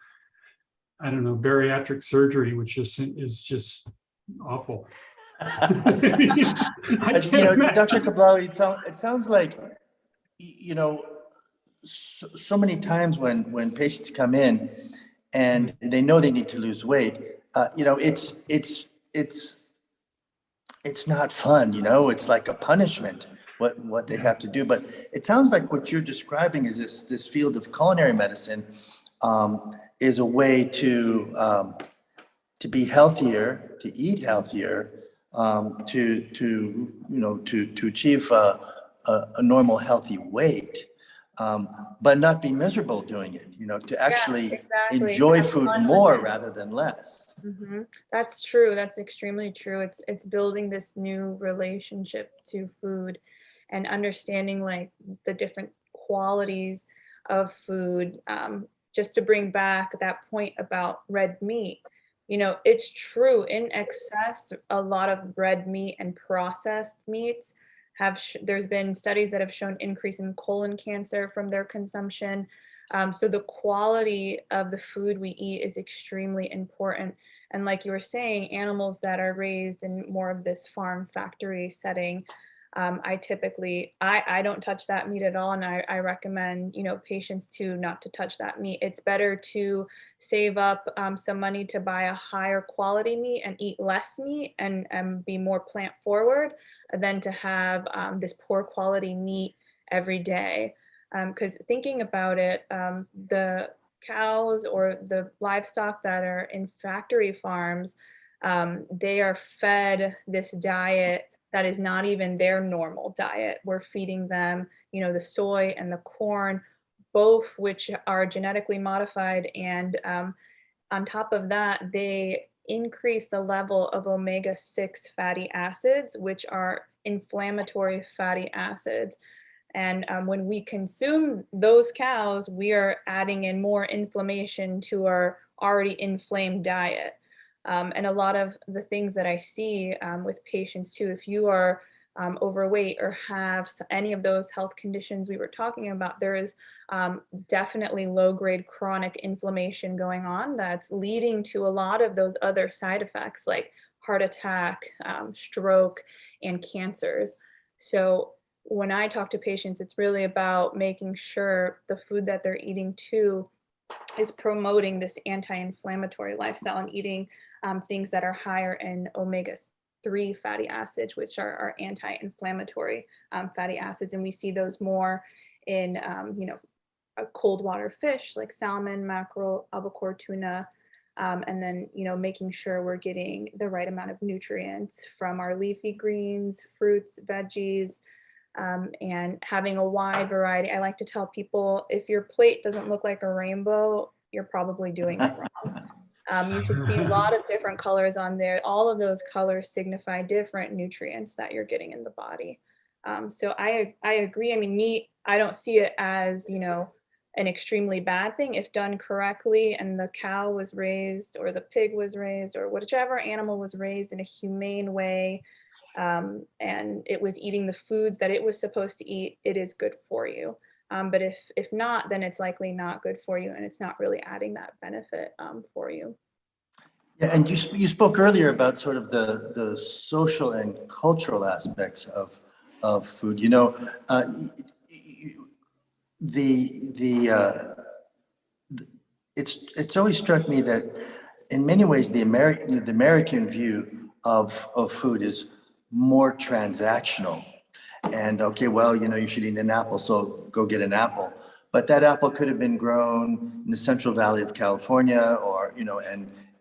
I don't know, bariatric surgery, which is just awful. Dr. Qablawi, it sounds like, so many times when patients come in and they know they need to lose weight, it's not fun, it's like a punishment what they have to do. But it sounds like what you're describing is this field of culinary medicine is a way to be healthier, to eat healthier, to achieve a normal healthy weight, but not be miserable doing it, to actually enjoy food more rather than less. Mm-hmm. That's true. That's extremely true. It's building this new relationship to food and understanding like the different qualities of food. Just to bring back that point about red meat, it's true, in excess, a lot of red meat and processed meats there's been studies that have shown increase in colon cancer from their consumption. So the quality of the food we eat is extremely important. And like you were saying, animals that are raised in more of this farm factory setting, I don't touch that meat at all. And I recommend, patients to not to touch that meat. It's better to save up some money to buy a higher quality meat and eat less meat and be more plant forward than to have this poor quality meat every day. Because thinking about it, the cows or the livestock that are in factory farms, they are fed this diet that is not even their normal diet. We're feeding them, the soy and the corn, both which are genetically modified. And on top of that, they increase the level of omega-6 fatty acids, which are inflammatory fatty acids. And when we consume those cows, we are adding in more inflammation to our already inflamed diet. And a lot of the things that I see with patients too, if you are overweight or have any of those health conditions we were talking about, there is definitely low-grade chronic inflammation going on that's leading to a lot of those other side effects like heart attack, stroke, and cancers. So when I talk to patients, it's really about making sure the food that they're eating too is promoting this anti-inflammatory lifestyle and eating things that are higher in omega-3 fatty acids, which are anti-inflammatory fatty acids. And we see those more in, a cold water fish like salmon, mackerel, albacore, tuna, and then, making sure we're getting the right amount of nutrients from our leafy greens, fruits, veggies, and having a wide variety. I like to tell people, if your plate doesn't look like a rainbow, you're probably doing it wrong. You should see a lot of different colors on there. All of those colors signify different nutrients that you're getting in the body. So I agree. I mean, meat, I don't see it as, an extremely bad thing if done correctly, and the cow was raised or the pig was raised or whichever animal was raised in a humane way, and it was eating the foods that it was supposed to eat, it is good for you. But if not, then it's likely not good for you, and it's not really adding that benefit for you. Yeah, and you spoke earlier about sort of the social and cultural aspects of food. It's always struck me that in many ways the American view of food is more transactional. And okay, well, you should eat an apple, so go get an apple. But that apple could have been grown in the Central Valley of California, or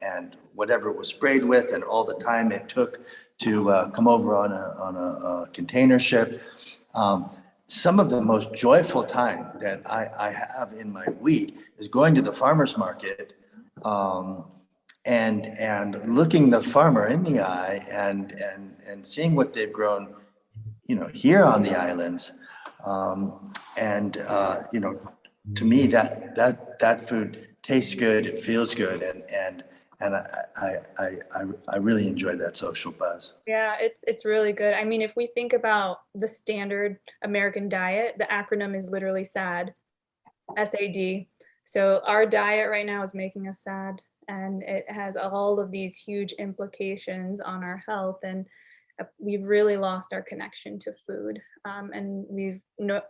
and whatever it was sprayed with, and all the time it took to come over on a container ship. Some of the most joyful time that I have in my week is going to the farmer's market, and looking the farmer in the eye and seeing what they've grown, here on the islands. To me, that food tastes good, it feels good, and I really enjoy that social buzz. Yeah, it's really good. I mean, if we think about the standard American diet, the acronym is literally SAD, SAD. So our diet right now is making us sad, and it has all of these huge implications on our health, and we've really lost our connection to food, and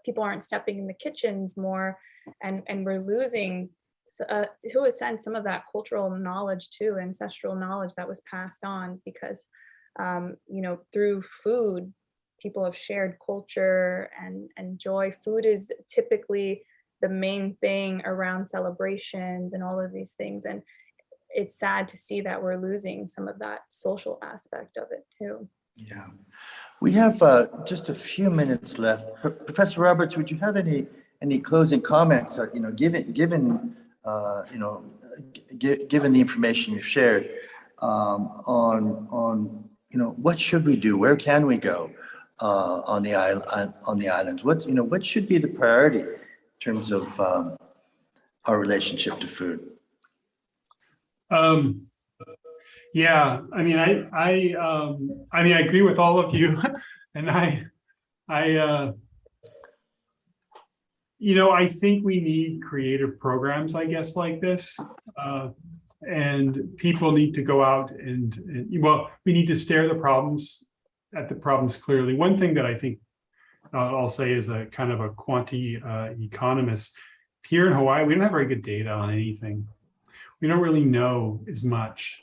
people aren't stepping in the kitchens more, and we're losing, to a sense, some of that cultural knowledge too, ancestral knowledge that was passed on, because through food, people have shared culture and joy. Food is typically the main thing around celebrations and all of these things, and it's sad to see that we're losing some of that social aspect of it too. Yeah, we have just a few minutes left. Professor Roberts, would you have any closing comments? Given the information you've shared, on what should we do? Where can we go on the islands? What should be the priority in terms of our relationship to food? Yeah, I mean, I agree with all of you, and I think we need creative programs, I guess, like this. And people need to go out well, we need to stare at the problems clearly. One thing that I think I'll say is a kind of a quantity economist. Here in Hawaii, we don't have very good data on anything. We don't really know as much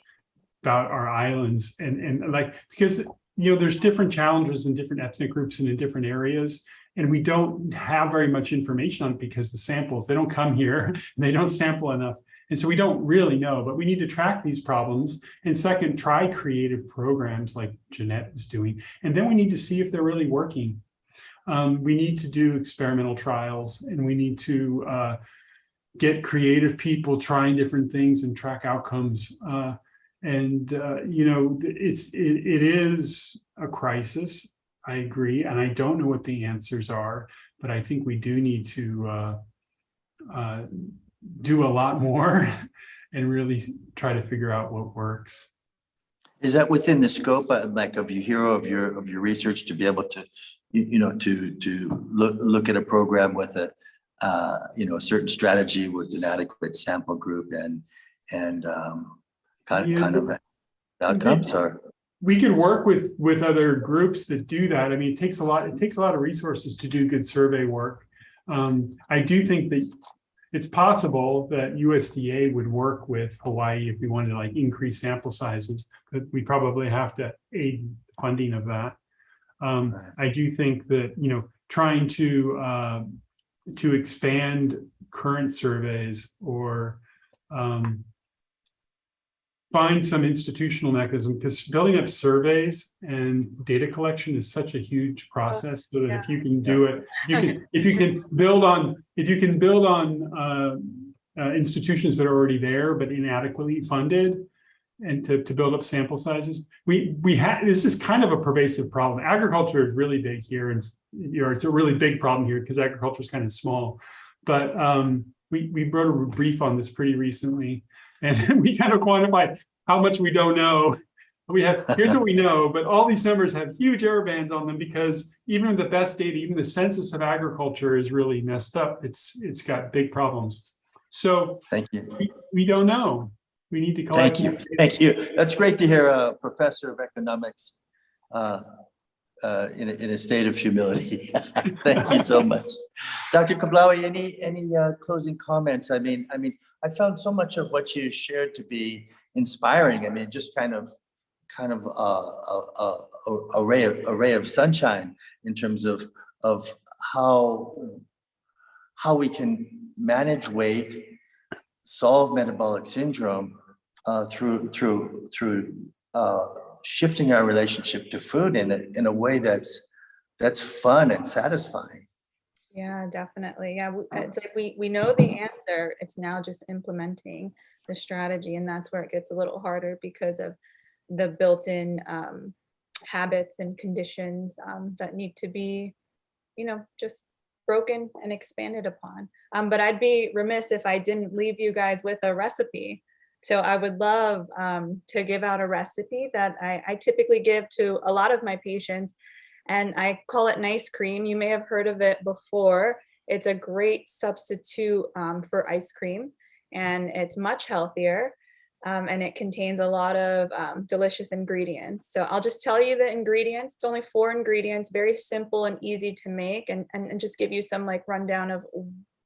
about our islands and like, because there's different challenges in different ethnic groups and in different areas. And we don't have very much information on it because the samples, they don't come here, and they don't sample enough. And so we don't really know, but we need to track these problems. And second, try creative programs like Jeannette is doing. And then we need to see if they're really working. We need to do experimental trials, and we need to get creative people trying different things and track outcomes. It is a crisis. I agree, and I don't know what the answers are, but I think we do need to do a lot more and really try to figure out what works. Is that within the scope of UHERO of your research to be able to to look at a program with a certain strategy with an adequate sample group and kind of outcomes? Or we could work with other groups that do that. I mean, it takes a lot of resources to do good survey work. I do think that it's possible that USDA would work with Hawaii if we wanted to increase sample sizes, but we probably have to aid funding of that. I do think that trying to expand current surveys or find some institutional mechanism, because building up surveys and data collection is such a huge process. So that if you can do it, if you can build on institutions that are already there but inadequately funded, and to build up sample sizes, this is kind of a pervasive problem. Agriculture is really big here, and it's a really big problem here because agriculture is kind of small. But we wrote a brief on this pretty recently. And we kind of quantified how much we don't know. Here's what we know, but all these numbers have huge error bands on them because even with the best data, even the census of agriculture is really messed up. It's got big problems. So thank you. We don't know. We need to collect. Thank you. That's great to hear a professor of economics in a state of humility. Thank you so much. Dr. Qablawi, any closing comments? I mean, I found so much of what you shared to be inspiring. I mean, just kind of a ray of sunshine in terms of how we can manage weight, solve metabolic syndrome through shifting our relationship to food in a way that's fun and satisfying. Yeah, definitely. Yeah, it's like we know the answer. It's now just implementing the strategy, and that's where it gets a little harder because of the built-in habits and conditions that need to be, just broken and expanded upon. But I'd be remiss if I didn't leave you guys with a recipe. So I would love to give out a recipe that I typically give to a lot of my patients. And I call it nice cream. You may have heard of it before. It's a great substitute for ice cream, and it's much healthier. And it contains a lot of delicious ingredients. So I'll just tell you the ingredients. It's only 4 ingredients, very simple and easy to make, and just give you some rundown of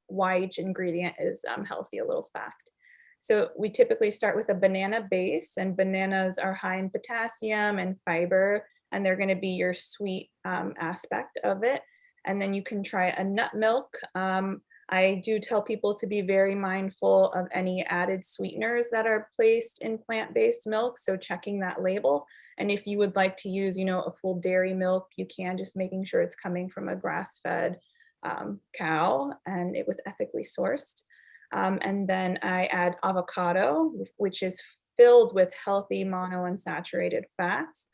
why each ingredient is healthy, a little fact. So we typically start with a banana base, and bananas are high in potassium and fiber, and they're going to be your sweet aspect of it. And then you can try a nut milk. I do tell people to be very mindful of any added sweeteners that are placed in plant-based milk, so checking that label. And if you would like to use, a full dairy milk, you can, just making sure it's coming from a grass-fed cow and it was ethically sourced. And then I add avocado, which is filled with healthy monounsaturated fats.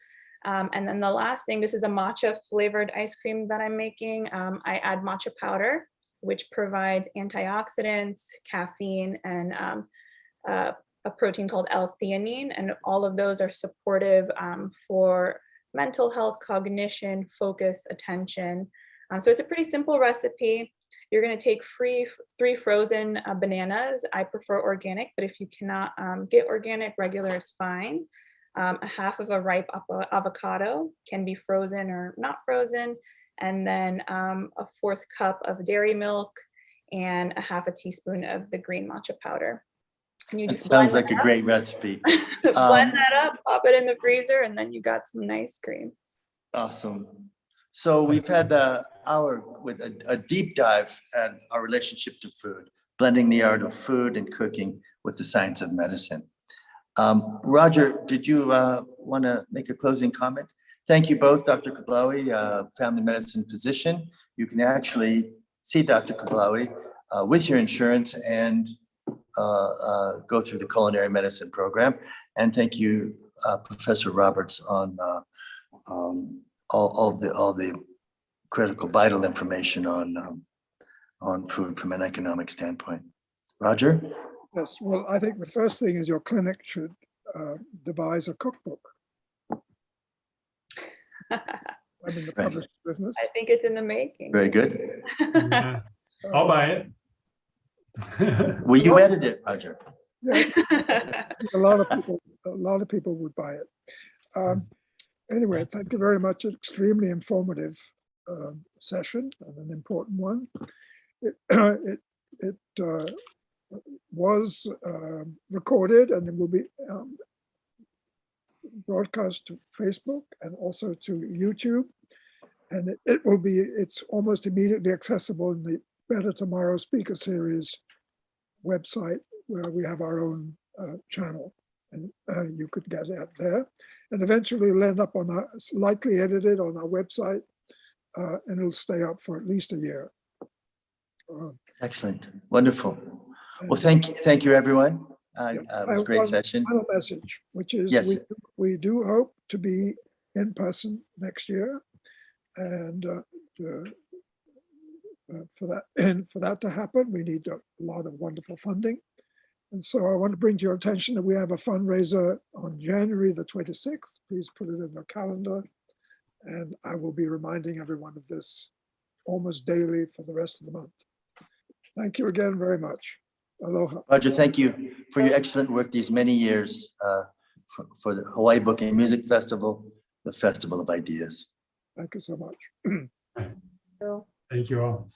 And then the last thing, this is a matcha flavored ice cream that I'm making. I add matcha powder, which provides antioxidants, caffeine, and a protein called L-theanine. And all of those are supportive for mental health, cognition, focus, attention. So it's a pretty simple recipe. You're going to take three frozen bananas. I prefer organic, but if you cannot get organic, regular is fine. A half of a ripe avocado, can be frozen or not frozen, and then a fourth cup of dairy milk and a half a teaspoon of the green matcha powder. And you That just sounds blend like a great recipe. blend that up, pop it in the freezer, and then you got some nice cream. Awesome. So we've had an hour with a deep dive at our relationship to food, blending the art of food and cooking with the science of medicine. Roger, did you want to make a closing comment? Thank you both, Dr. Qablawi, family medicine physician. You can actually see Dr. Qablawi with your insurance and go through the culinary medicine program. And thank you, Professor Roberts, on all the critical, vital information on food from an economic standpoint. Roger? Yes, well, I think the first thing is your clinic should devise a cookbook. I'm in the publishing business. I think it's in the making. Very good. Yeah, I'll buy it. Will you edit it, Roger? Yes, a lot of people would buy it. Anyway, thank you very much. An extremely informative session and an important one. It was recorded and it will be broadcast to Facebook and also to YouTube. And it's almost immediately accessible in the Better Tomorrow Speaker Series website, where we have our own channel, and you could get it there. And eventually it'll end up on our, likely edited on our website, and it'll stay up for at least a year. Excellent. Wonderful. Well, thank you, everyone. It was a great session. Final message, which is Yes. we do hope to be in person next year, and for that to happen, we need a lot of wonderful funding. And so I want to bring to your attention that we have a fundraiser on January the 26th. Please put it in your calendar. And I will be reminding everyone of this almost daily for the rest of the month. Thank you again very much. Aloha. Roger, thank you for your excellent work these many years for the Hawaii Book and Music Festival, the Festival of Ideas. Thank you so much. So Thank you all.